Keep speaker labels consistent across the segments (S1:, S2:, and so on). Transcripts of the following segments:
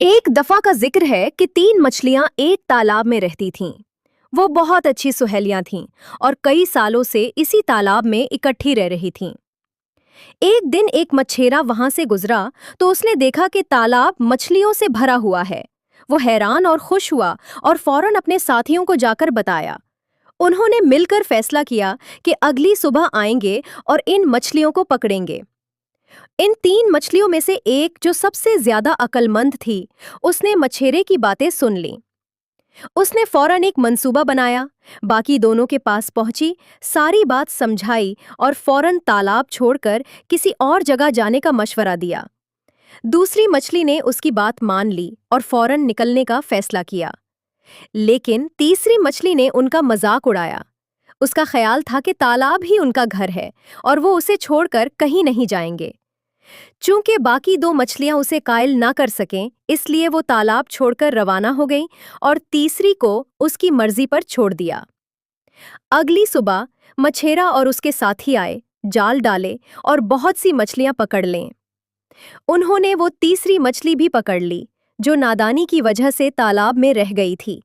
S1: एक दफा का जिक्र है कि तीन मछलियां एक तालाब में रहती थीं। वो बहुत अच्छी सुहेलियां थीं और कई सालों से इसी तालाब में इकट्ठी रह रही थीं। एक दिन एक मछेरा वहां से गुजरा तो उसने देखा कि तालाब मछलियों से भरा हुआ है। वो हैरान और खुश हुआ और फौरन अपने साथियों को जाकर बताया। उन्होंने मिलकर फैसला किया कि अगली सुबह आएंगे और इन मछलियों को पकड़ेंगे। इन तीन मछलियों में से एक जो सबसे ज्यादा अक्लमंद थी, उसने मछेरे की बातें सुन लीं। उसने फौरन एक मंसूबा बनाया, बाकी दोनों के पास पहुंची, सारी बात समझाई और फौरन तालाब छोड़कर किसी और जगह जाने का मशवरा दिया। दूसरी मछली ने उसकी बात मान ली और फौरन निकलने का फैसला किया। लेकिन तीसरी मछली ने उनका मजाक उड़ाया। उसका ख्याल था कि तालाब ही उनका घर है और वो उसे छोड़कर कहीं नहीं जाएंगे। चूंकि बाकी दो मछलियां उसे कायल ना कर सकें, इसलिए वो तालाब छोड़कर रवाना हो गईं और तीसरी को उसकी मर्जी पर छोड़ दिया। अगली सुबह मछेरा और उसके साथी आए, जाल डाले और बहुत सी मछलियां पकड़ लें। उन्होंने वो तीसरी मछली भी पकड़ ली, जो नादानी की वजह से तालाब में रह गई थी,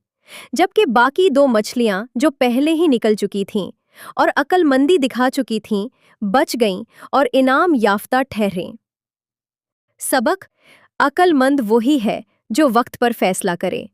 S1: जबकि बाकी दो मछलियां जो पहले ही निकल चुकी थीं और अक्लमंदी दिखा चुकी थीं, बच गईं और इनाम याफ्ता ठहरें। सबक: अक्लमंद वही है जो वक्त पर फैसला करे।